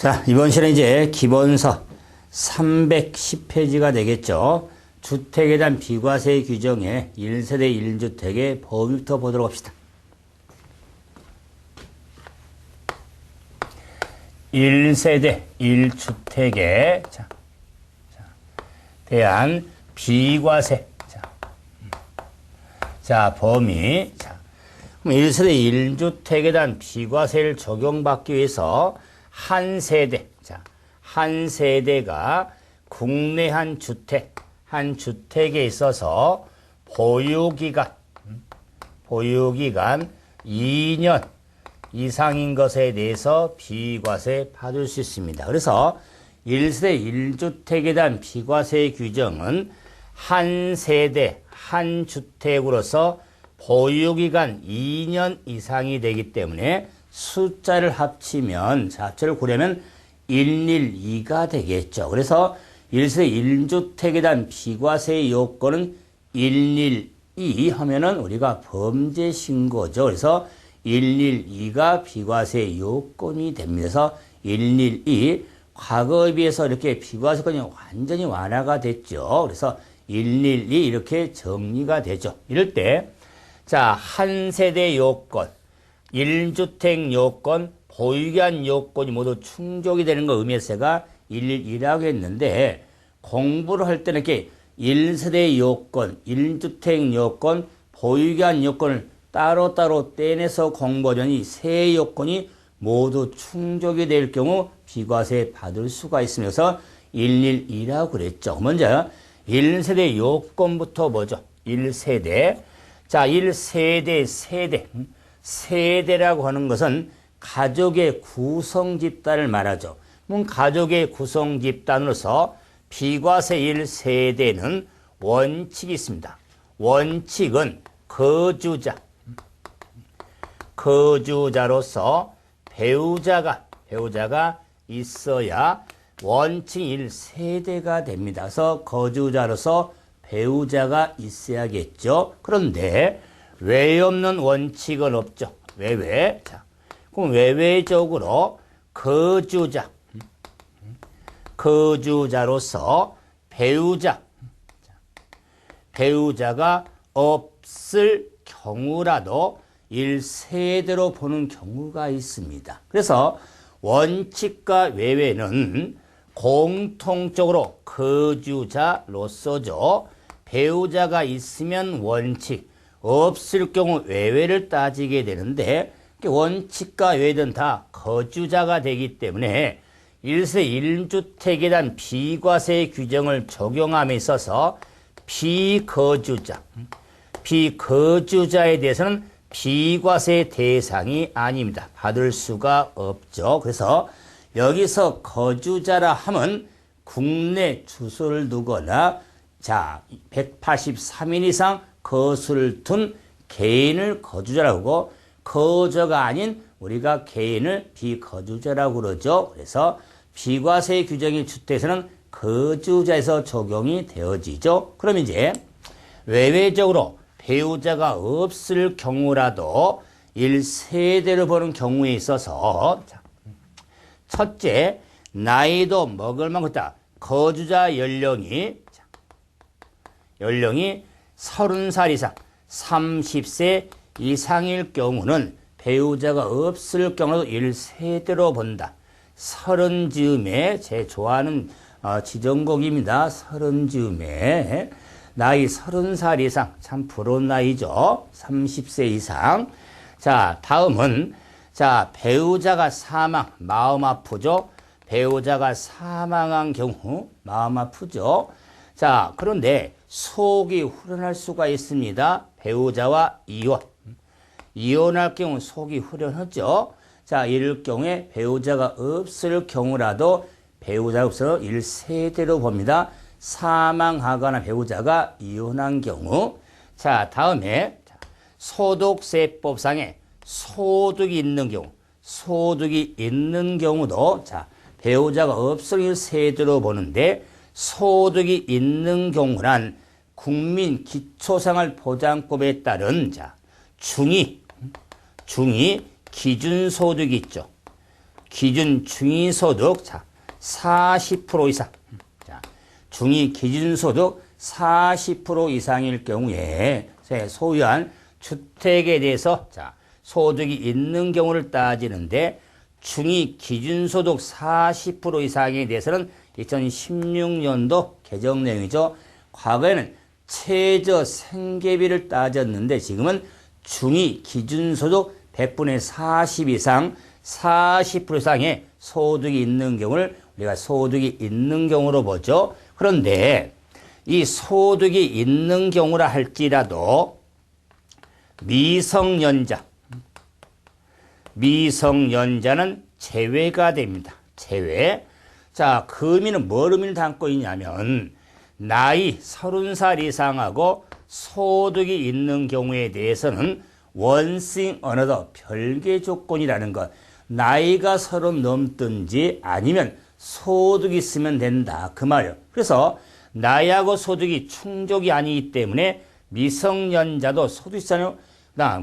자, 이번 시간에 이제 기본서 310페이지가 되겠죠. 주택에 대한 비과세 규정의 1세대 1주택의 범위부터 보도록 합시다. 1세대 1주택에 대한 비과세 범위. 그럼 1세대 1주택에 대한 비과세를 적용받기 위해서 한 세대가 국내 한 주택에 있어서 보유기간 2년 이상인 것에 대해서 비과세 받을 수 있습니다. 그래서 1세대 1주택에 대한 비과세 규정은 한 세대 한 주택으로서 보유기간 2년 이상이 되기 때문에 숫자를 합치면 합체를 구려면 112가 되겠죠. 그래서 1세대 1주택에 대한 비과세 요건은 112 하면은 우리가 범죄 신고죠. 그래서 112가 비과세 요건이 됩니다. 그래서 112 과거에 비해서 이렇게 비과세권이 완전히 완화가 됐죠. 그래서 112 이렇게 정리가 되죠. 이럴 때 한 세대 요건 1주택 요건, 보유기한 요건이 모두 충족이 되는 거 의미해서 제가 112라고 했는데 공부를 할 때는 이렇게 1세대 요건, 1주택 요건, 보유기한 요건을 따로따로 떼내서 공부하려니 세 요건이 모두 충족이 될 경우 비과세 받을 수가 있으면서 112라고 그랬죠. 먼저 1세대 요건부터 보죠. 1세대. 1세대, 세대라고 하는 것은 가족의 구성 집단을 말하죠. 그럼 가족의 구성 집단으로서 비과세 1세대는 원칙이 있습니다. 원칙은 거주자로서 배우자가 있어야 원칙 1세대가 됩니다. 그래서 거주자로서 배우자가 있어야겠죠. 그런데 외 없는 원칙은 없죠. 외외. 그럼 외외적으로 거주자로서 배우자가 없을 경우라도 1세대로 보는 경우가 있습니다. 그래서 원칙과 외외는 공통적으로 거주자로서죠. 배우자가 있으면 원칙, 없을 경우 외외를 따지게 되는데 원칙과 외외는 다 거주자가 되기 때문에 1세 1주택에 대한 비과세 규정을 적용함에 있어서 비거주자에 대해서는 비과세 대상이 아닙니다. 받을 수가 없죠. 그래서 여기서 거주자라 하면 국내 주소를 두거나 183일 이상 거수를 둔 개인을 거주자라고 하고 거주가 아닌 우리가 개인을 비거주자라고 그러죠. 그래서 비과세 규정이 주택에서는 거주자에서 적용이 되어지죠. 그럼 이제 외외적으로 배우자가 없을 경우라도 1세대를 보는 경우에 있어서 첫째, 나이도 먹을 만큼 있다. 거주자 연령이 30살 이상, 30세 이상일 경우는 배우자가 없을 경우도 1세대로 본다. 30즈음에 제 좋아하는 지정곡입니다. 30즈음에 나이 30살 이상, 참 부러운 나이죠. 30세 이상. 다음은 배우자가 사망, 마음 아프죠. 배우자가 사망한 경우 마음 아프죠. 그런데 속이 후련할 수가 있습니다. 배우자와 이혼할 경우 속이 후련하죠. 이럴 경우에 배우자가 없을 경우라도 배우자가 없어서 1세대로 봅니다. 사망하거나 배우자가 이혼한 경우. 다음에 소득세법상에 소득이 있는 경우도 배우자가 없을 1세대로 보는데 소득이 있는 경우란 국민기초생활보장법에 따른 중위 기준소득이 있죠. 기준 중위소득 자, 40% 이상. 자, 중위 기준소득 40% 이상일 경우에 소유한 주택에 대해서 자, 소득이 있는 경우를 따지는데 중위 기준소득 40% 이상에 대해서는 2016년도 개정 내용이죠. 과거에는 최저 생계비를 따졌는데 지금은 중위 기준소득 100분의 40 이상 40% 이상의 소득이 있는 경우를 우리가 소득이 있는 경우로 보죠. 그런데 이 소득이 있는 경우라 할지라도 미성년자는 제외가 됩니다. 제외. 자, 그 의미는 뭘 의미를 담고 있냐면 나이 30살 이상하고 소득이 있는 경우에 대해서는 원싱 어너더 별개 조건이라는 것. 나이가 30 넘든지 아니면 소득이 있으면 된다. 그 말이에요. 그래서 나이하고 소득이 충족이 아니기 때문에 미성년자도 소득이 있잖아요.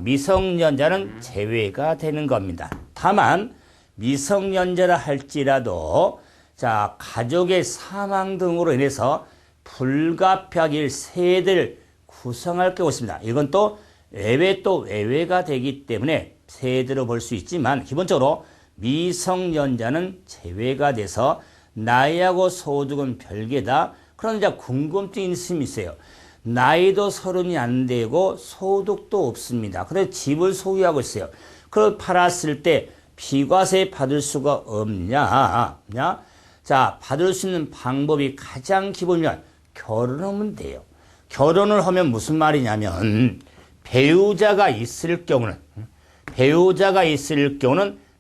미성년자는 제외가 되는 겁니다. 다만 미성년자라 할지라도 자, 가족의 사망 등으로 인해서 불가피하게 세대를 구성할 경우 있습니다. 이건 또 외외가 되기 때문에 세대로 볼 수 있지만 기본적으로 미성년자는 제외가 돼서 나이하고 소득은 별개다. 그런데 이제 궁금증이 있어요. 나이도 30이 안 되고 소득도 없습니다. 그래서 집을 소유하고 있어요. 그걸 팔았을 때 비과세 받을 수가 없냐? 자, 받을 수 있는 방법이 가장 기본이면 결혼하면 돼요. 결혼을 하면 무슨 말이냐면 배우자가 있을 경우는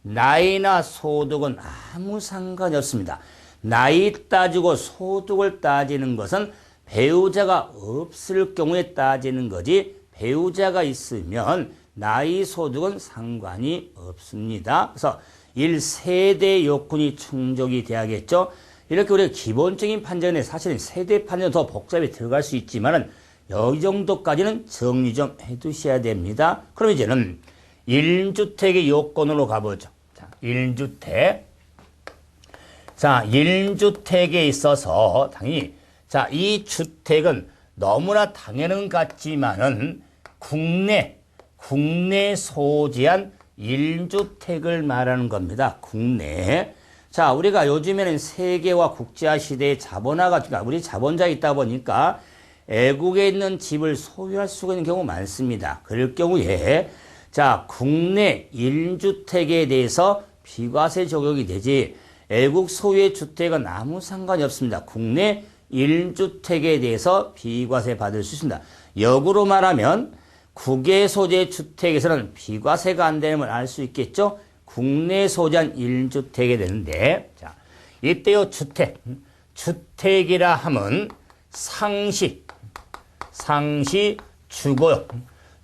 나이나 소득은 아무 상관이 없습니다. 나이 따지고 소득을 따지는 것은 배우자가 없을 경우에 따지는 거지 배우자가 있으면 나이 소득은 상관이 없습니다. 그래서 1세대 요건이 충족이 돼야겠죠. 이렇게 우리가 기본적인 판정에 사실은 세대 판정 더 복잡히 들어갈 수 있지만은 이 정도까지는 정리 좀 해두셔야 됩니다. 그럼 이제는 1주택의 요건으로 가보죠. 자, 1주택. 자, 1주택에 있어서 당연히 자, 이 주택은 너무나 당연한 것 같지만은 국내 소재한 1주택을 말하는 겁니다. 국내. 자, 우리가 요즘에는 세계화 국제화 시대의 자본화가 우리 자본자가 있다 보니까 외국에 있는 집을 소유할 수가 있는 경우가 많습니다. 그럴 경우에 자, 국내 1주택에 대해서 비과세 적용이 되지 외국 소유의 주택은 아무 상관이 없습니다. 국내 1주택에 대해서 비과세 받을 수 있습니다. 역으로 말하면 국외 소재 주택에서는 비과세가 안 되는 걸 알 수 있겠죠. 국내 소재한 1주택이 되는데 자, 이때요 주택이라 하면 상시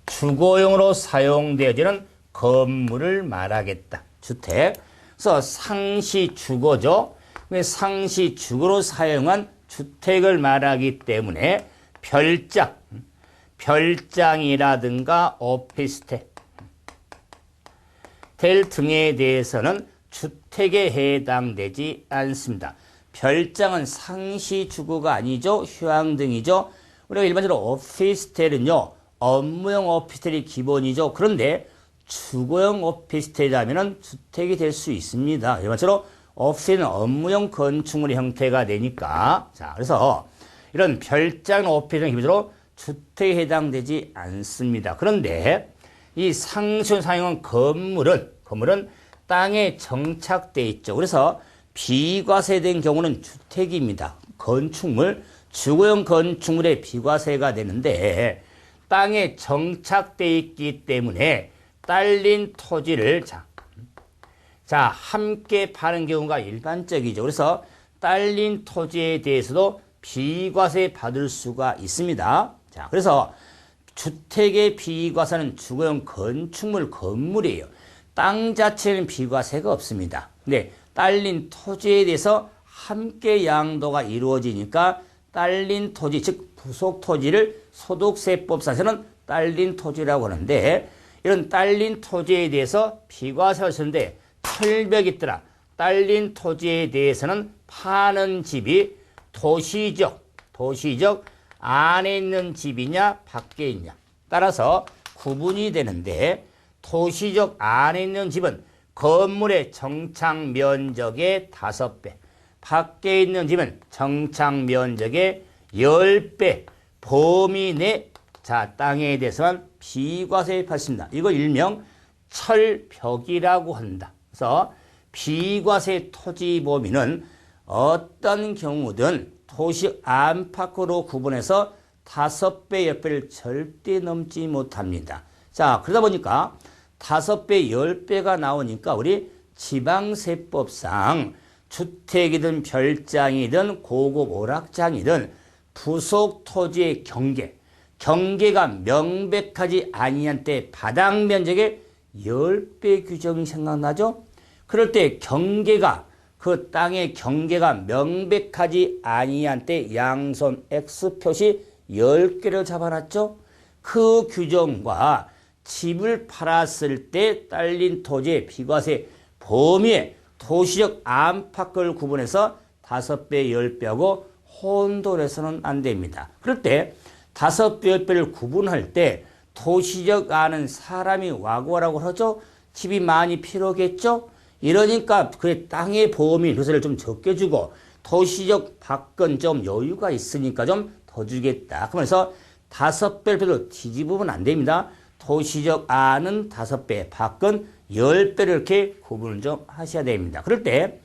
주거용으로 사용되어지는 건물을 말하겠다. 주택. 그래서 상시 주거죠. 상시 주거로 사용한 주택을 말하기 때문에 별장이라든가 오피스텔 등에 대해서는 주택에 해당되지 않습니다. 별장은 상시 주거가 아니죠. 휴양등이죠. 우리가 일반적으로 오피스텔은요. 업무용 오피스텔이 기본이죠. 그런데 주거용 오피스텔이라면 주택이 될 수 있습니다. 일반적으로 오피스텔은 업무용 건축물의 형태가 되니까 자, 그래서 이런 별장 오피스텔은 기본적으로 주택에 해당되지 않습니다. 그런데 이 상시 사용한 건물은 땅에 정착되어 있죠. 그래서 비과세된 경우는 주택입니다. 주거용 건축물의 비과세가 되는데 땅에 정착되어 있기 때문에 딸린 토지를 함께 파는 경우가 일반적이죠. 그래서 딸린 토지에 대해서도 비과세 받을 수가 있습니다. 자, 그래서 주택의 비과세는 주거용 건물이에요. 땅 자체는 비과세가 없습니다. 근데 딸린 토지에 대해서 함께 양도가 이루어지니까 딸린 토지, 즉 부속 토지를 소득세법상에서는 딸린 토지라고 하는데 이런 딸린 토지에 대해서 비과세가 있었는데 철벽이 있더라. 딸린 토지에 대해서는 파는 집이 도시적 안에 있는 집이냐 밖에 있냐 따라서 구분이 되는데 도시적 안에 있는 집은 건물의 정착 면적의 5배, 밖에 있는 집은 정착 면적의 10배 범위 내 땅에 대해서만 비과세 받습니다. 이거 일명 철벽이라고 한다. 그래서 비과세 토지 범위는 어떤 경우든 도시 안팎으로 구분해서 5배, 10배를 절대 넘지 못합니다. 자, 그러다 보니까 5배, 10배가 나오니까 우리 지방세법상 주택이든 별장이든 고급 오락장이든 부속 토지의 경계가 명백하지 아니한 때 바닥 면적의 10배 규정이 생각나죠? 그럴 때 그 땅의 경계가 명백하지 아니한 때 양손 X 표시 10개를 잡아놨죠? 그 규정과 집을 팔았을 때 딸린 토지의 비과세 범위에 도시적 안팎을 구분해서 5배, 10배하고 혼돈해서는 안 됩니다. 그럴 때 5배, 10배를 구분할 때 도시적 안은 사람이 와구와라고 하죠. 집이 많이 필요하겠죠. 이러니까 그 땅의 범위 요새를 좀 적게 주고 도시적 밖은 좀 여유가 있으니까 좀 더 주겠다. 그러면서 5배로 뒤집으면 안 됩니다. 도시적 안은 5배, 밖은 10배를 이렇게 구분을 좀 하셔야 됩니다. 그럴 때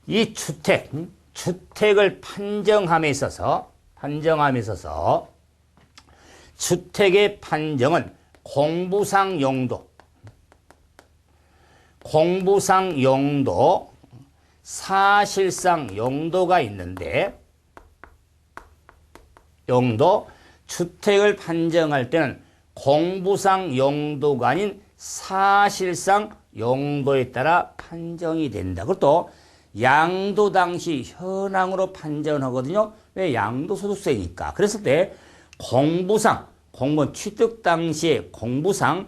이 주택을 판정함에 있어서 주택의 판정은 공부상 용도, 사실상 용도가 있는데 주택을 판정할 때는 공부상 용도가 아닌 사실상 용도에 따라 판정이 된다. 그것도 양도 당시 현황으로 판정하거든요. 왜? 양도소득세니까. 그랬을 때 공무원 취득 당시에 공부상,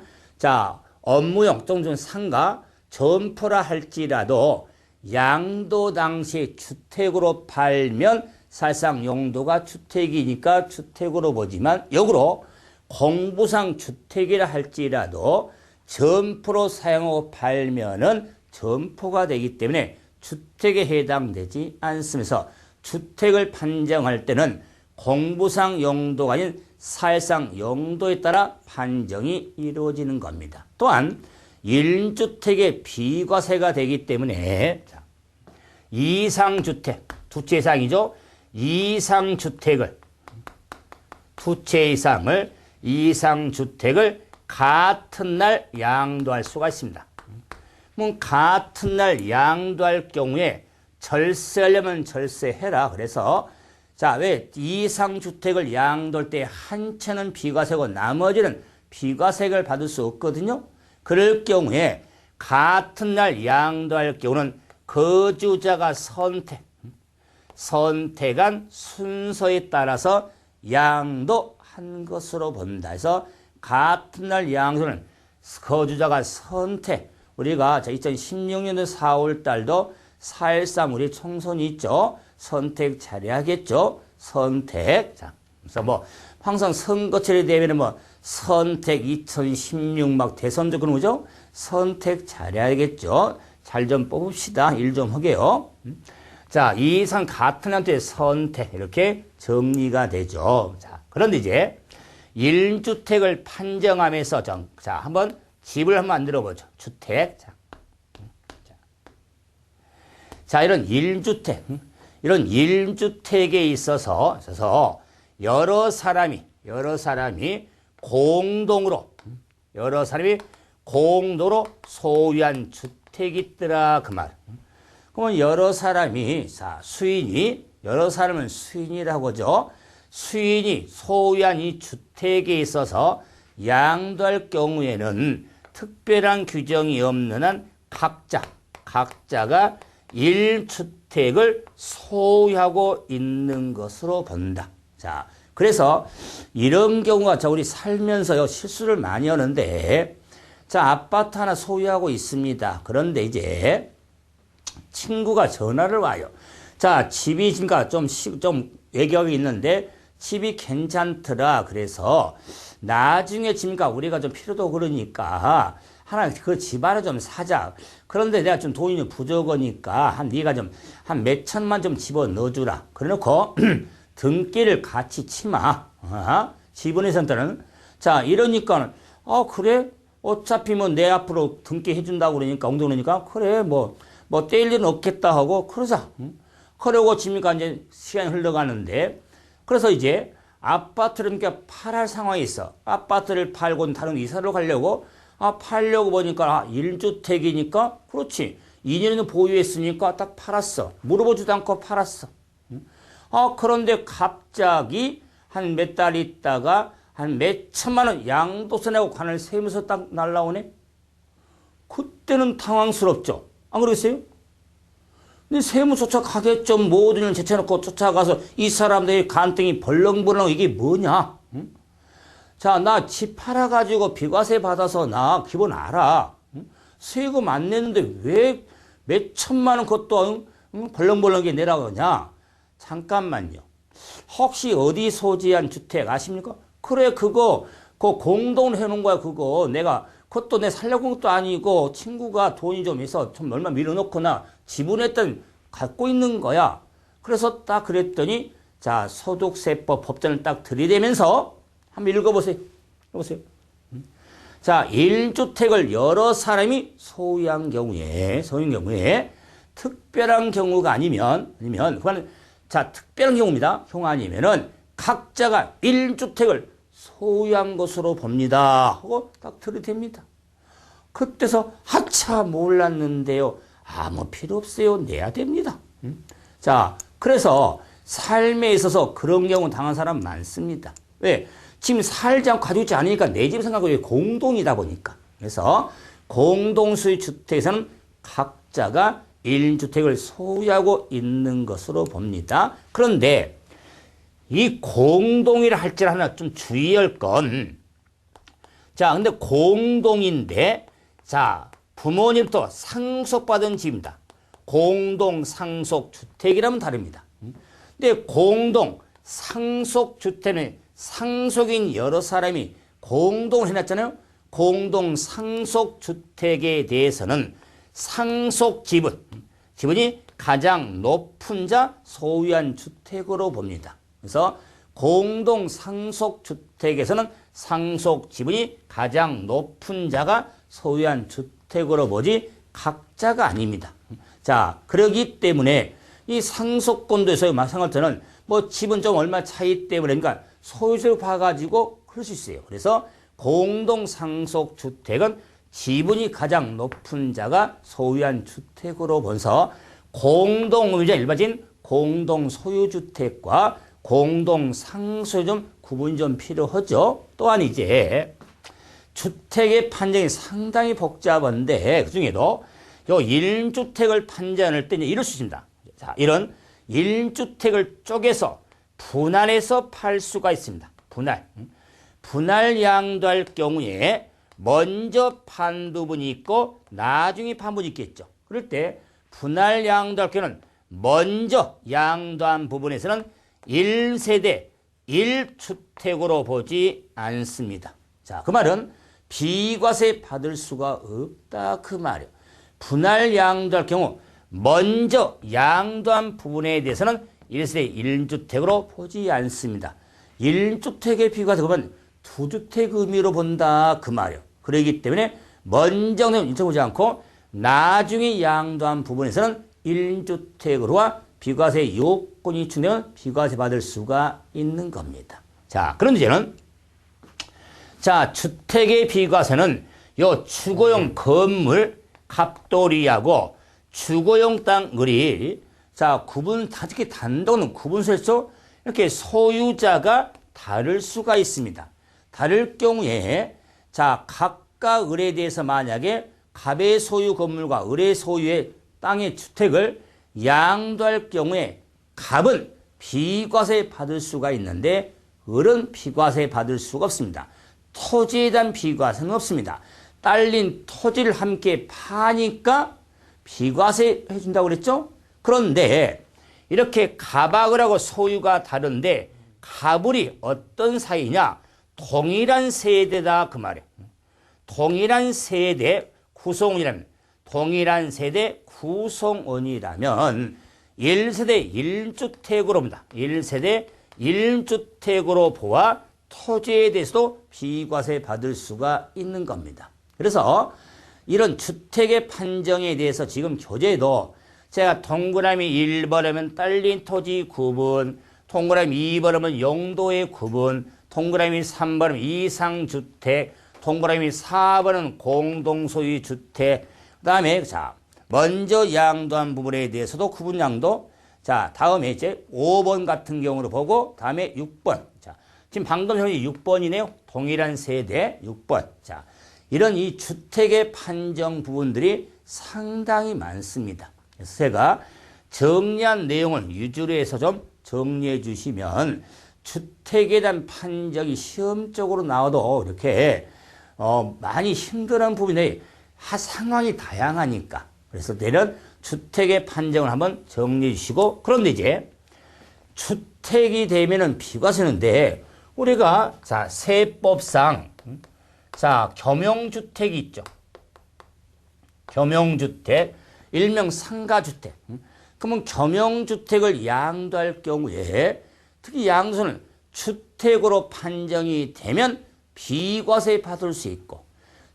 업무용 또는 상가, 점포라 할지라도 양도 당시에 주택으로 팔면 사실상 용도가 주택이니까 주택으로 보지만 역으로 공부상 주택이라 할지라도 점포로 사용하고 팔면은 점포가 되기 때문에 주택에 해당되지 않으면서 주택을 판정할 때는 공부상 용도가 아닌 사실상 용도에 따라 판정이 이루어지는 겁니다. 또한 1주택의 비과세가 되기 때문에 이상주택, 두 채 이상이죠. 이상주택을 같은 날 양도할 수가 있습니다. 같은 날 양도할 경우에 절세하려면 절세해라. 그래서 왜 이상주택을 양도할 때 한 채는 비과세고 나머지는 비과세를 받을 수 없거든요. 그럴 경우에 같은 날 양도할 경우는 거주자가 선택한 순서에 따라서 양도한 것으로 본다. 그래서 같은 날 양도는 거주자가 우리가 2016년도 4월 달도 4.13 우리 총선이 있죠. 선택 잘해야겠죠. 그래서 항상 선거철이 되면 선택 2016 막 대선도 그런 거죠. 선택 잘해야겠죠. 잘 좀 뽑읍시다. 일 좀 하게요. 이상 같은 한도의 선택 이렇게 정리가 되죠. 그런데 이제 1주택을 판정하면서 한번 집을 한번 만들어 보죠. 주택. 이런 1주택에 있어서 여러 사람이 공동으로 소유한 주택이 있더라 그 말. 그러면 여러 사람은 수인이라고 하죠. 수인이 소유한 이 주택에 있어서 양도할 경우에는 특별한 규정이 없는 한 각자가 1주택을 소유하고 있는 것으로 본다. 그래서 이런 경우가 우리 살면서요 실수를 많이 하는데 아파트 하나 소유하고 있습니다. 그런데 이제 친구가 전화를 와요. 자, 집이 지금 좀 외곽이 있는데 집이 괜찮더라. 그래서 나중에 지금 우리가 좀 필요도 그러니까 하나 그 집 하나 좀 사자. 그런데 내가 좀 돈이 부족하니까 네가 좀 한 몇 천만 좀 집어 넣어주라. 그래놓고 등기를 같이 치마. 지분회사한테는 자 이러니까 그래 어차피 뭐 내 앞으로 등기 해준다고 그러니까 엉덩이니까 그래 뭐 떼일 일은 없겠다 하고 그러자. 그러고 지금까 이제 시간이 흘러가는데 그래서 이제 아파트를 그러니까 팔할 상황이 있어. 아파트를 팔고 다른 이사를 가려고 팔려고 보니까 1주택이니까 그렇지. 2년은 보유했으니까 딱 팔았어. 물어보지도 않고 팔았어. 그런데 갑자기 한 몇 달 있다가 한 몇 천만 원 양도세 내고 관할 세무서 딱 날라오네. 그때는 당황스럽죠. 안 그러겠어요? 근데 세무 쫓아가겠죠. 모든 일 제쳐놓고 쫓아가서 이 사람들이 간땡이 벌렁벌렁 이게 뭐냐? 응? 자, 나 집 팔아가지고 비과세 받아서 나 기본 알아. 응? 세금 안 내는데 왜 몇 천만 원 그것도 벌렁벌렁하게 내라고 하냐? 잠깐만요. 혹시 어디 소지한 주택 아십니까? 그래, 그거 공동으로 해놓은 거야, 그거. 그것도 내 살려고 한 것도 아니고 친구가 돈이 좀 있어 좀 얼마 밀어놓거나 지분했던 갖고 있는 거야. 그래서 딱 그랬더니 자 소득세법 법전을 딱 들이대면서 한번 읽어보세요. 자 1주택을 여러 사람이 소유한 경우에 특별한 경우가 아니면 그건 자 특별한 경우입니다. 경우 아니면은 각자가 1주택을 소유한 것으로 봅니다 하고 딱 들이댑니다. 그때서 하차 몰랐는데요. 아무 필요 없어요. 내야 됩니다. 자, 그래서 삶에 있어서 그런 경우 당한 사람 많습니다. 왜? 지금 살지 않고 가지고 있지 않으니까 내 집 생각하고 공동이다 보니까. 그래서 공동수의 주택에서는 각자가 1주택을 소유하고 있는 것으로 봅니다. 그런데 이 공동이라 할지 하나 좀 주의할 건 자, 근데 공동인데 자, 부모님부터 상속받은 집입니다. 공동 상속주택이라면 다릅니다. 근데 공동 상속주택은 상속인 여러 사람이 공동을 해놨잖아요. 공동 상속주택에 대해서는 지분이 가장 높은 자 소유한 주택으로 봅니다. 그래서 공동 상속주택에서는 상속 지분이 가장 높은 자가 소유한 주택으로 보지 각자가 아닙니다. 자, 그러기 때문에 이 상속권도에서의 마찬가지로 뭐 집은 좀 얼마 차이 때문에 그러니까 소유세를 봐가지고 그럴 수 있어요. 그래서 공동 상속주택은 지분이 가장 높은 자가 소유한 주택으로 본서 공동의자 일반적인 공동소유주택과 공동상속이 좀 구분이 좀 필요하죠. 또한 이제 주택의 판정이 상당히 복잡한데 그중에도 요 1주택을 판정할 때 이럴 수 있습니다. 자, 이런 1주택을 쪼개서 분할해서 팔 수가 있습니다. 분할 양도할 경우에 먼저 판 부분이 있고 나중에 판 부분이 있겠죠. 그럴 때 분할 양도할 경우는 먼저 양도한 부분에서는 1세대 1주택으로 보지 않습니다. 자, 그 말은 비과세 받을 수가 없다 그 말이에요. 분할 양도할 경우 먼저 양도한 부분에 대해서는 1세대 1주택으로 보지 않습니다. 1주택의 비과세 보면 2주택 의미로 본다 그 말이에요. 그러기 때문에 먼저는 인정하지 않고 나중에 양도한 부분에서는 1주택으로와 비과세 요건이 충족되면 비과세 받을 수가 있는 겁니다. 자, 그런데 이제는 자, 주택의 비과세는 요 주거용 건물 갑돌이하고 주거용 땅을이 자, 특히 단독은 구분설서 이렇게 소유자가 다를 수가 있습니다. 다를 경우에 자, 각각 을에 대해서 만약에 갑의 소유 건물과 을의 소유의 땅의 주택을 양도할 경우에 갑은 비과세 받을 수가 있는데 을은 비과세 받을 수가 없습니다. 토지에 대한 비과세는 없습니다. 딸린 토지를 함께 파니까 비과세 해준다고 그랬죠? 그런데 이렇게 가박을 하고 소유가 다른데 가불이 어떤 사이냐? 동일한 세대다 그 말이에요. 동일한 세대 구성원이라면 동일한 세대 구성원이라면 1세대 1주택으로 봅니다. 1세대 1주택으로 보아 토지에 대해서도 비과세 받을 수가 있는 겁니다. 그래서 이런 주택의 판정에 대해서 지금 교재에도 제가 동그라미 1번하면 딸린 토지 구분, 동그라미 2번하면 용도의 구분, 동그라미 3번은 이상주택, 동그라미 4번은 공동소유 주택, 그 다음에 자 먼저 양도한 부분에 대해서도 구분 양도, 자 다음에 이제 5번 같은 경우로 보고 다음에 6번, 자 지금 방금 현재 6번이네요. 동일한 세대 6번. 자 이런 이 주택의 판정 부분들이 상당히 많습니다. 그래서 제가 정리한 내용을 위주로 해서 좀 정리해 주시면 주택에 대한 판정이 시험적으로 나와도 이렇게 많이 힘든 부분이 상황이 다양하니까 그래서 내년 주택의 판정을 한번 정리해 주시고, 그런데 이제 주택이 되면은 비과세인데 우리가 자 세법상 자 겸용주택이 있죠. 겸용주택 일명 상가주택. 그러면 겸용주택을 양도할 경우에 특히 양도세는 주택으로 판정이 되면 비과세 받을 수 있고,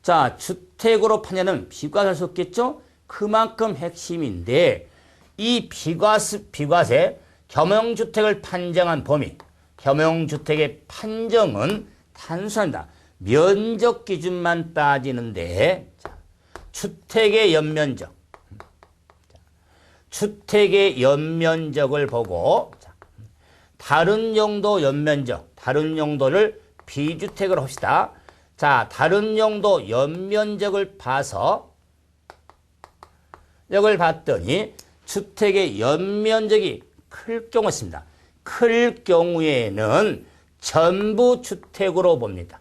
자 주택으로 판정은 비과세할 수 없겠죠. 그만큼 핵심인데 이 비과세 겸용주택을 판정한 범위, 겸용주택의 판정은 단순합니다. 면적 기준만 따지는데 자, 주택의 연면적, 주택의 연면적을 보고 자, 다른 용도 연면적, 다른 용도를 비주택으로 합시다. 자, 다른 용도 연면적을 봐서 이걸 봤더니 주택의 연면적이 클 경우 있습니다. 클 경우에는 전부 주택으로 봅니다.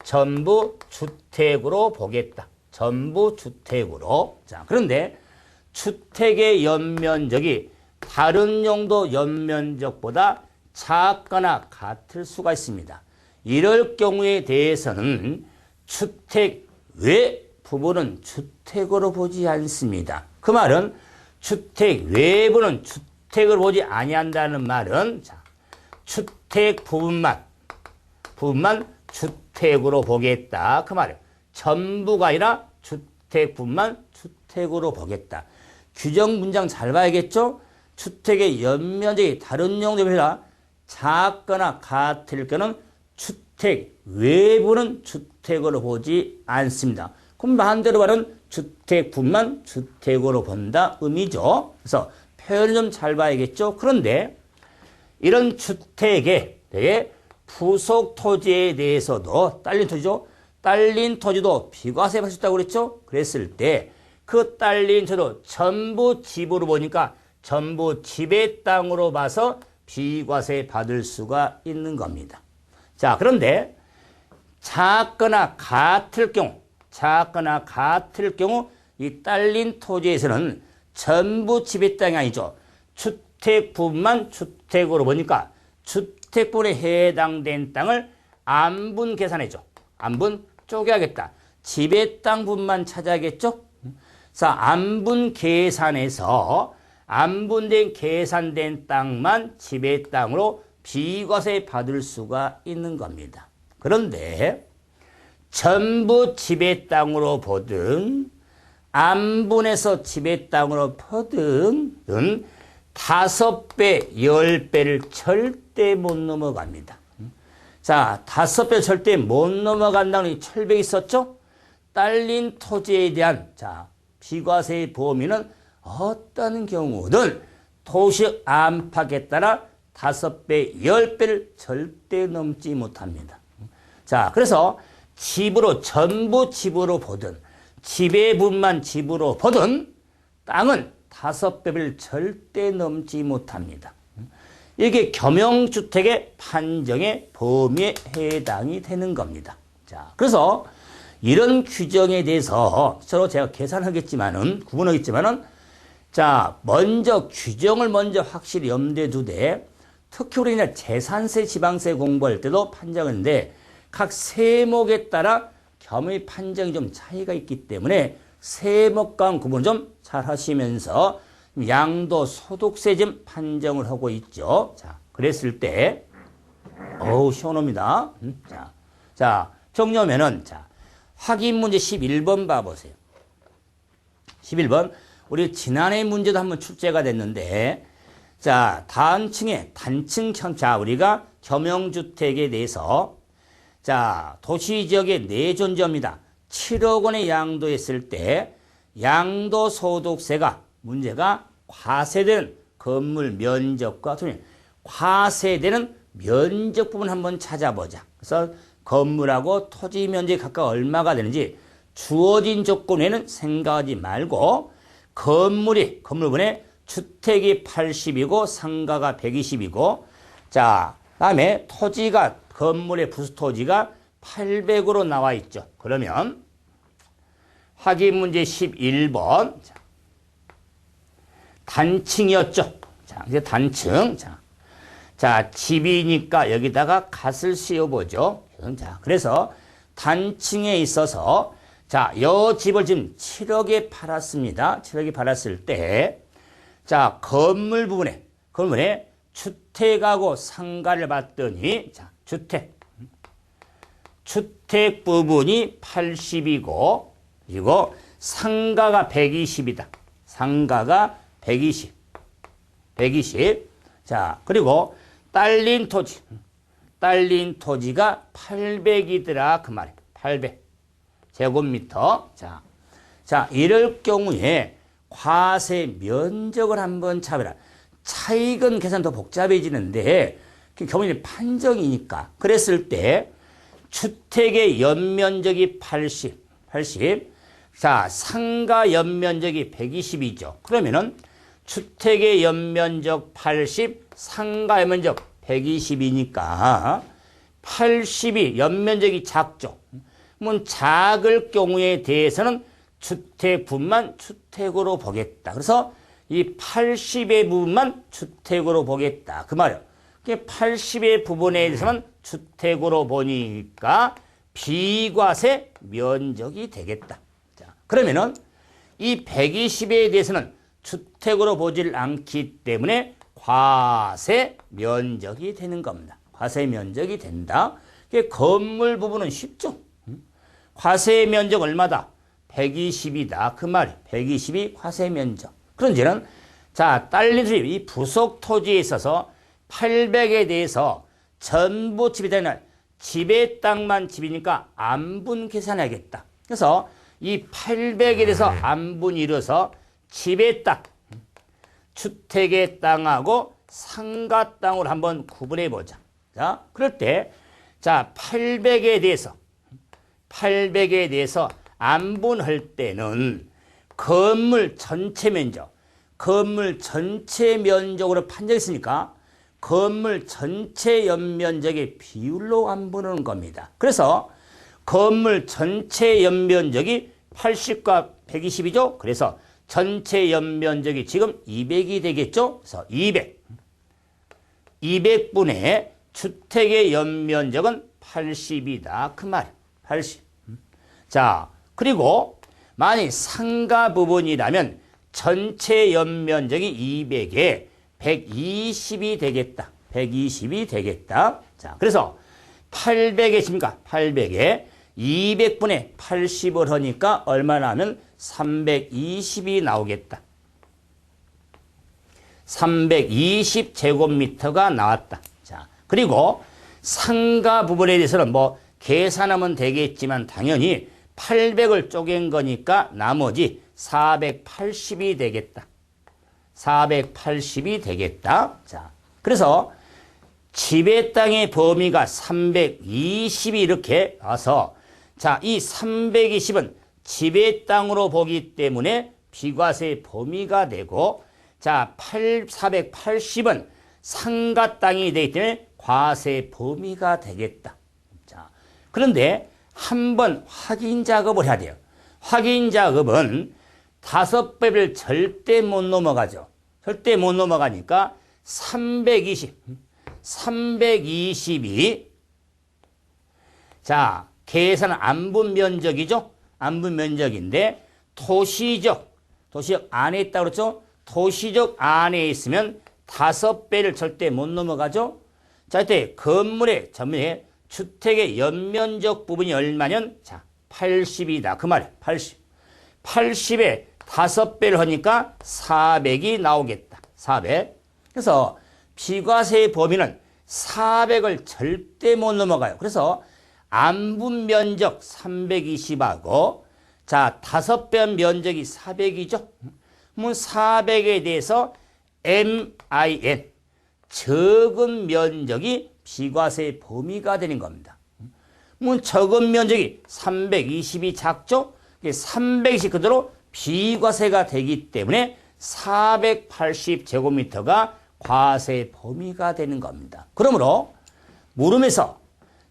전부 주택으로 보겠다. 전부 주택으로. 자, 그런데 주택의 연면적이 다른 용도 연면적보다 작거나 같을 수가 있습니다. 이럴 경우에 대해서는 주택 외 부분은 주택으로 보지 않습니다. 그 말은 주택 외부는 주택을 보지 아니한다는 말은 자, 주택 부분만 주택으로 보겠다. 그 말이에요. 전부가 아니라 주택 부분만 주택으로 보겠다. 규정 문장 잘 봐야겠죠? 주택의 연면적이 다른 용도보다 작거나 같을 경우는 주택 외부는 주택으로 보지 않습니다. 그럼 반대로 말하면 주택분만 주택으로 본다 의미죠. 그래서 표현을 좀 잘 봐야겠죠. 그런데 이런 주택의 되게 부속 토지에 대해서도 딸린 토지죠. 딸린 토지도 비과세 받을 수 있다고 그랬죠. 그랬을 때 그 딸린 토지도 전부 집으로 보니까 전부 집의 땅으로 봐서 비과세 받을 수가 있는 겁니다. 자, 그런데 작거나 같을 경우 이 딸린 토지에서는 전부 집의 땅이 아니죠. 주택 부분만 주택으로 보니까 주택 부분에 해당된 땅을 안분 계산해줘. 안분 쪼개야겠다. 집의 땅 부분만 찾아야겠죠. 자, 안분 계산해서 안분된 계산된 땅만 집의 땅으로 비과세 받을 수가 있는 겁니다. 그런데 전부 집의 땅으로 보든 안분해서 집의 땅으로 보든 5배, 10배를 절대 못 넘어갑니다. 자, 5배 절대 못 넘어간다는 철벽이 있었죠? 딸린 토지에 대한 자 비과세의 범위는 어떤 경우든 도시 안팎에 따라 5배, 10배를 절대 넘지 못합니다. 자, 그래서 집으로 전부 집으로 보든 집의 분만 집으로 보든 땅은 5배를 절대 넘지 못합니다. 이게 겸용주택의 판정의 범위에 해당이 되는 겁니다. 자, 그래서 이런 규정에 대해서 서로 제가 계산하겠지만은, 구분하겠지만은, 자, 먼저 규정을 먼저 확실히 염두에 두되, 특히 우리는 재산세, 지방세 공부할 때도 판정하는데, 각 세목에 따라 겸의 판정이 좀 차이가 있기 때문에, 세목 간 구분 좀 잘 하시면서, 양도 소득세 좀 판정을 하고 있죠. 자, 그랬을 때, 시원합니다. 자, 정리하면은, 자, 확인 문제 11번 봐보세요. 11번. 우리 지난해 문제도 한번 출제가 됐는데, 자, 단층에, 자, 우리가 겸용주택에 대해서, 자, 도시지역의 내존지입니다. 7억 원의 양도했을 때, 양도소득세가, 문제가 과세되는 건물 면적과 과세되는 면적 부분 한번 찾아보자. 그래서 건물하고 토지 면적이 각각 얼마가 되는지 주어진 조건에는 생각하지 말고 건물분에 주택이 80이고 상가가 120이고 자, 다음에 토지가 건물의 부수토지가 800으로 나와 있죠. 그러면 확인 문제 11번. 단층이었죠. 자, 이제 단층. 자, 집이니까 여기다가 갓을 씌워보죠. 자, 그래서 단층에 있어서 자, 이 집을 지금 7억에 팔았습니다. 7억에 팔았을 때, 자, 건물 부분에 주택하고 상가를 봤더니, 자, 주택 부분이 80이고, 그리고 상가가 120이다. 상가가 120. 자, 그리고 딸린 토지가 800이더라. 그 말이에요. 800 제곱미터. 자, 이럴 경우에 과세 면적을 한번 찾아라. 차익은 계산 더 복잡해지는데, 경우에 판정이니까. 그랬을 때, 주택의 연면적이 80. 자, 상가 연면적이 120이죠. 그러면은, 주택의 연면적 80, 상가 연면적 120이니까 80이 연면적이 작죠. 그러면 작을 경우에 대해서는 주택 부분만 주택으로 보겠다. 그래서 이 80의 부분만 주택으로 보겠다. 그 말이에요. 80의 부분에 대해서는 주택으로 보니까 비과세 면적이 되겠다. 자, 그러면은 이 120에 대해서는 주택으로 보질 않기 때문에 과세 면적이 되는 겁니다. 과세 면적이 된다. 건물 부분은 쉽죠. 과세 면적 얼마다? 120이다. 그 말이 120이 과세 면적. 그런지는 자, 딸린 수입 이 부속 토지에 있어서 800에 대해서 전부 집이 되는 집의 땅만 집이니까 안분 계산해야겠다. 그래서 이 800에 대해서 안분이 이뤄서 집의 땅, 주택의 땅하고 상가 땅으로 한번 구분해 보자. 자, 그럴 때, 자, 800에 대해서 안분할 때는 건물 전체 면적으로 판정했으니까 건물 전체 연면적의 비율로 안분하는 겁니다. 그래서 건물 전체 연면적이 80과 120이죠. 그래서 전체 연면적이 지금 200이 되겠죠. 그래서 200분의 주택의 연면적은 80이다. 그 말. 80. 자, 그리고 만약 상가 부분이라면 전체 연면적이 200에 120이 되겠다. 120이 되겠다. 자, 그래서 800에 집니까? 800에 200분의 80을 하니까 얼마나 하면 320이 나오겠다. 320제곱미터가 나왔다. 자, 그리고 상가 부분에 대해서는 뭐 계산하면 되겠지만 당연히 800을 쪼갠 거니까 나머지 480이 되겠다. 480이 되겠다. 자, 그래서 집의 땅의 범위가 320이 이렇게 와서 자, 이 320은 집의 땅으로 보기 때문에 비과세 범위가 되고 자, 480은 상가 땅이 되기 때문에 과세 범위가 되겠다. 자, 그런데 한번 확인 작업을 해야 돼요. 확인 작업은 5배를 절대 못 넘어가죠. 절대 못 넘어가니까 320이 자, 계산은 안분 면적이죠. 안분 면적인데 도시적 안에 있다고 그랬죠. 도시적 안에 있으면 5배를 절대 못 넘어가죠. 자, 이때 건물의 전면에 주택의 연면적 부분이 얼마냐? 자, 80이다. 그 말이에요. 80. 80에 5배를 하니까 400이 나오겠다. 400. 그래서 비과세의 범위는 400을 절대 못 넘어가요. 그래서 안분 면적 320하고 자, 5배 면적이 400이죠. 그러면 400에 대해서 MIN 적은 면적이 비과세의 범위가 되는 겁니다. 그러면 적은 면적이 320이 작죠. 320이 그대로 비과세가 되기 때문에 480제곱미터가 과세 범위가 되는 겁니다. 그러므로 물음에서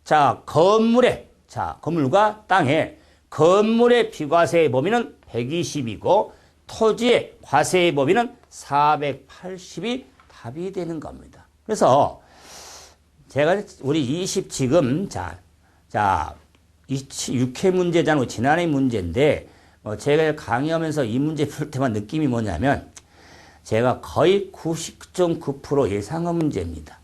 자, 건물과 땅에 건물의 비과세의 범위는 120이고 토지의 과세의 범위는 480이 답이 되는 겁니다. 그래서 제가 우리 20 지금 자 6회 문제잖아요. 지난해 문제인데 제가 강의하면서 이 문제 풀 때만 느낌이 뭐냐면 제가 거의 99.9% 예상한 문제입니다.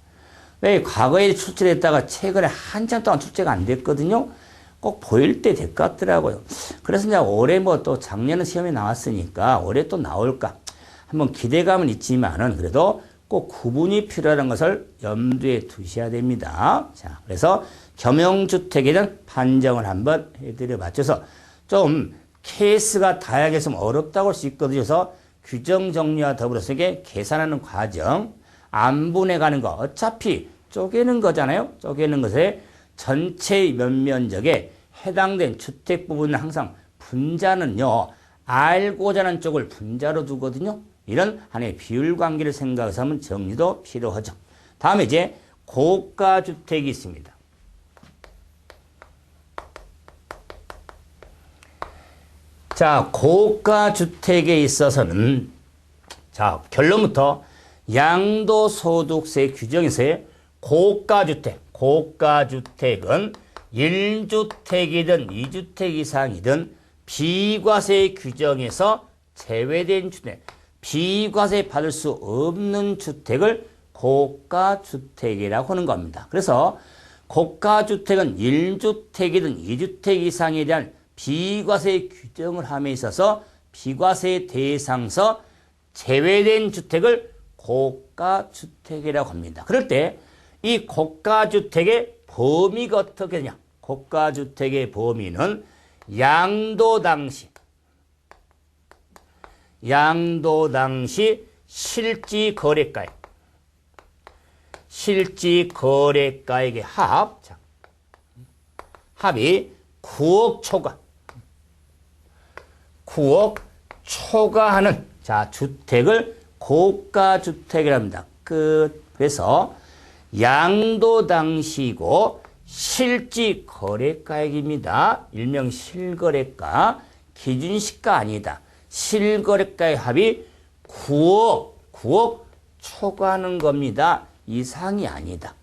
왜 과거에 출제했다가 최근에 한참 동안 출제가 안 됐거든요. 꼭 보일 때 될 것 같더라고요. 그래서 이제 올해 또 작년에 시험에 나왔으니까 올해 또 나올까 한번 기대감은 있지만은 그래도 꼭 구분이 필요한 것을 염두에 두셔야 됩니다. 자, 그래서 겸용주택에 대한 판정을 한번 해드려 봤죠. 좀 케이스가 다양해서 어렵다고 할 수 있거든요. 그래서 규정 정리와 더불어서 이게 계산하는 과정, 안분해 가는 거, 어차피 쪼개는 거잖아요. 쪼개는 것에 전체 면적에 해당된 주택 부분은 항상 분자는요, 알고자 하는 쪽을 분자로 두거든요. 이런 하나의 비율 관계를 생각해서 하면 정리도 필요하죠. 다음에 이제 고가주택이 있습니다. 자, 고가주택에 있어서는 자, 결론부터 양도소득세 규정에서의 고가주택은 1주택이든 2주택 이상이든 비과세 규정에서 제외된 주택, 비과세 받을 수 없는 주택을 고가주택이라고 하는 겁니다. 그래서 고가주택은 1주택이든 2주택 이상에 대한 비과세 규정을 함에 있어서 비과세 대상서 제외된 주택을 고가주택이라고 합니다. 그럴 때 이 고가주택의 범위가 어떻게 되냐? 고가주택의 범위는 양도 당시 실지 거래가액의 합이 9억 초과하는 자, 주택을 고가주택이라 합니다. 그래서 양도 당시고 실지 거래가액입니다. 일명 실거래가, 기준시가 아니다. 실거래가의 합이 9억 초과하는 겁니다. 이상이 아니다.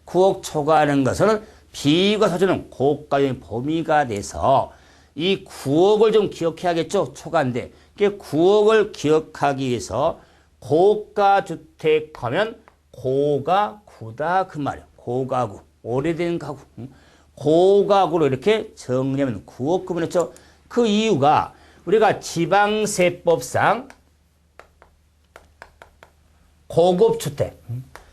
9억 초과하는 것은 비과세주는 고가의 범위가 돼서 이 9억을 좀 기억해야겠죠. 초과인데 9억을 기억하기 위해서 고가주택 하면 고가구다 그 말이에요. 고가구, 오래된 가구. 고가구로 이렇게 정리하면 9억 구분했죠. 그 이유가 우리가 지방세법상 고급주택,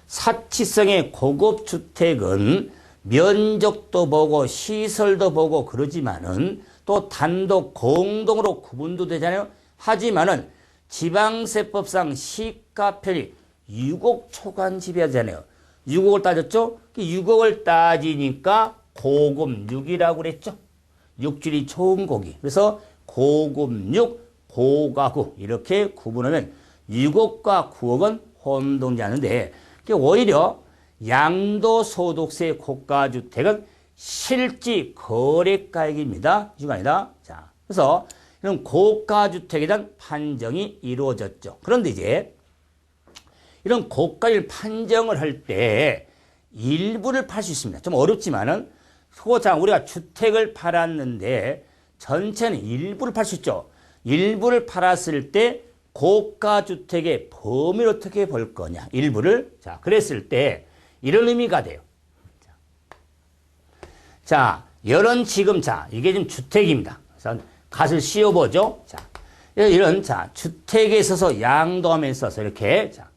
사치성의 고급주택은 면적도 보고 시설도 보고 그러지만은 또 단독 공동으로 구분도 되잖아요. 하지만은 지방세법상 시가편이 6억 초과한 집이 하잖아요. 6억을 따졌죠? 6억을 따지니까 고급 6이라고 그랬죠. 육질이 좋은 고기. 그래서 고급 6, 고가구 이렇게 구분하면 6억과 9억은 혼동이 하는데 오히려 양도소득세 고가주택은 실지 거래가액입니다. 이거 아니다. 자, 그래서 이런 고가주택에 대한 판정이 이루어졌죠. 그런데 이제 이런 고가를 판정을 할 때 일부를 팔 수 있습니다. 좀 어렵지만은 자, 우리가 주택을 팔았는데 전체는 일부를 팔 수 있죠. 일부를 팔았을 때 고가주택의 범위를 어떻게 볼 거냐. 일부를. 자, 그랬을 때 이런 의미가 돼요. 자, 이런 지금 자, 이게 지금 주택입니다. 그래서 갓을 씌워보죠. 자, 이런 자, 주택에 있어서 양도함에 있어서 이렇게 자,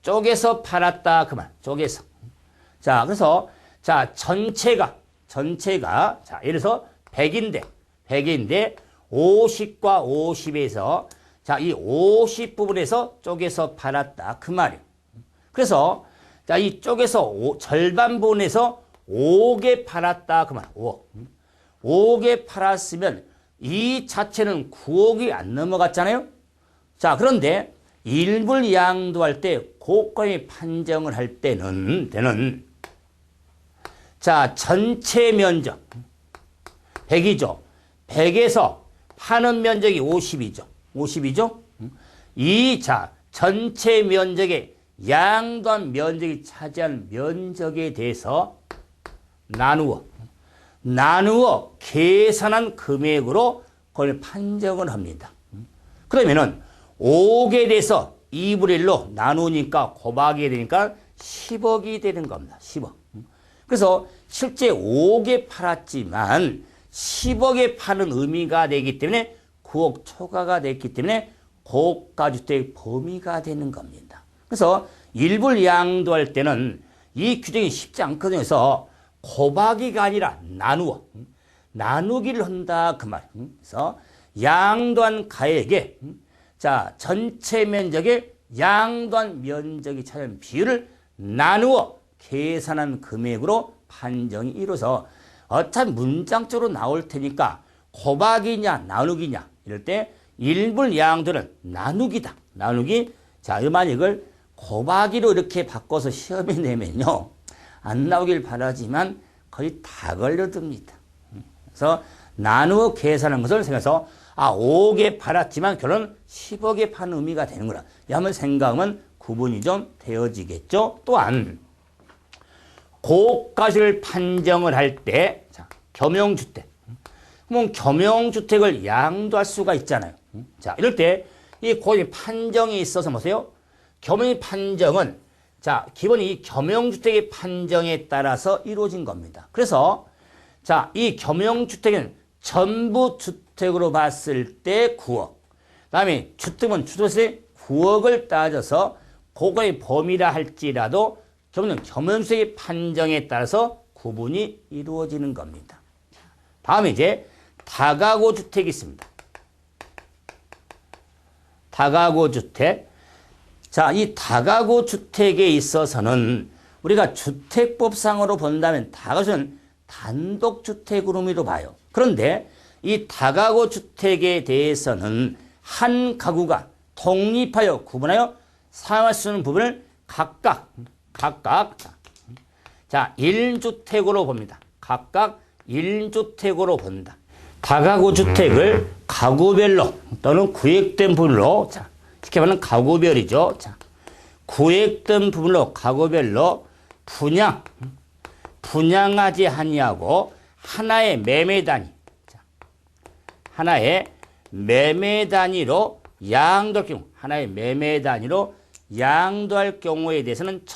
쪼개서 팔았다. 그만. 쪼개서. 자, 그래서 자, 전체가 자, 예를 들어서 100인데 50과 50에서 자, 이 50 부분에서 쪼개서 팔았다. 그 말이에요. 그래서 자, 이 쪼개서 절반 부분에서 5개 팔았다. 그 말. 5개 팔았으면 이 자체는 9억이 안 넘어갔잖아요. 자, 그런데 일부를 양도할 때 고가의 판정을 할 때는 자, 전체 면적 100이죠. 100에서 파는 면적이 50이죠. 50이죠. 이 자, 전체 면적의 양도한 면적이 차지하는 면적에 대해서 나누어 계산한 금액으로 그걸 판정을 합니다. 그러면은 5억에 대해서 2분의 1로 나누니까 곱하기 되니까 10억이 되는 겁니다. 10억. 그래서 실제 5억에 팔았지만 10억에 파는 의미가 되기 때문에 9억 초과가 됐기 때문에 고가주택 범위가 되는 겁니다. 그래서 일부를 양도할 때는 이 규정이 쉽지 않거든요. 그래서 곱하기가 아니라 나누기를 한다. 그 말. 그래서 양도한 가액에 자, 전체 면적의 양도한 면적이 차지하는 비율을 나누어 계산한 금액으로 판정이 이루어서 어차피 문장적으로 나올 테니까 곱하기냐 나누기냐 이럴 때 일부를 양도는 나누기다. 나누기. 자, 만약 이걸 곱하기로 이렇게 바꿔서 시험에 내면요. 안 나오길 바라지만 거의 다 걸려듭니다. 그래서 나누어 계산한 것을 생각해서 5억에 팔았지만 결론 10억에 파는 의미가 되는구나. 한번 생각하면 구분이 좀 되어지겠죠. 또한 고가를 판정을 할 때 겸용주택. 그럼 겸용주택을 양도할 수가 있잖아요. 자, 이럴 때 이 고의 판정이 있어서 보세요. 겸용 판정은 자, 기본 이 겸용주택의 판정에 따라서 이루어진 겁니다. 그래서 자, 이 겸용주택은 전부 주택으로 봤을 때 9억. 그다음에 주택은 주택세 9억을 따져서 그거의 범위라 할지라도 겸용주택의 판정에 따라서 구분이 이루어지는 겁니다. 다음에 이제 다가구 주택이 있습니다. 다가구 주택. 자, 이 다가구 주택에 있어서는 우리가 주택법상으로 본다면 다가구는 단독주택으로 의미로 봐요. 그런데 이 다가구 주택에 대해서는 한 가구가 독립하여 구분하여 사용할 수 있는 부분을 각각 자, 1주택으로 봅니다. 각각 1주택으로 본다. 다가구 주택을 가구별로 또는 구획된 부분으로 자, 쉽게 말하면 가구별이죠. 자, 구획된 부분으로 가구별로 분양하지 아니하고 하나의 매매 단위, 자, 하나의 매매 단위로 양도할 경우, 하나의 매매 단위로 양도할 경우에 대해서는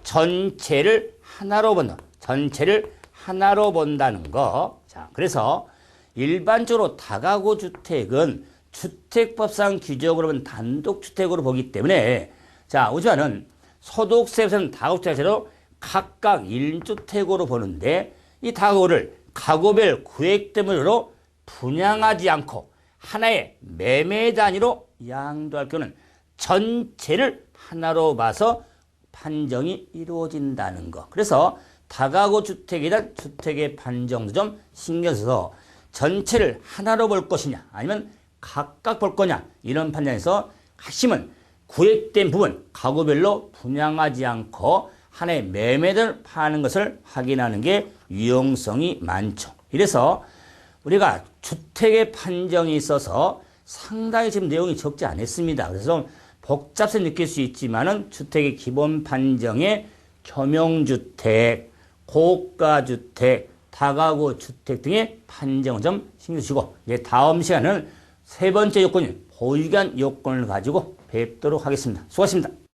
전체를 하나로 본다. 전체를 하나로 본다는 거. 자, 그래서 일반적으로 다가구 주택은 주택법상 규정으로 보면 단독주택으로 보기 때문에 자, 우선은 소득세에서는 다가구주택으로 각각 1주택으로 보는데 이 다가구를 가구별 구획대물로 분양하지 않고 하나의 매매 단위로 양도할 경우는 전체를 하나로 봐서 판정이 이루어진다는 거. 그래서 다가구 주택에 대한 주택의 판정도 좀 신경 써서 전체를 하나로 볼 것이냐 아니면 각각 볼 거냐 이런 판단에서 핵심은 구획된 부분 가구별로 분양하지 않고 하나의 매매를 파는 것을 확인하는 게 유용성이 많죠. 이래서 우리가 주택의 판정이 있어서 상당히 지금 내용이 적지 않았습니다. 그래서 복잡해서 느낄 수 있지만은 주택의 기본 판정에 겸용주택, 고가주택, 다가구 주택 등의 판정을 좀 신경 쓰시고, 다음 시간은 세 번째 요건인 보유기한 요건을 가지고 뵙도록 하겠습니다. 수고하셨습니다.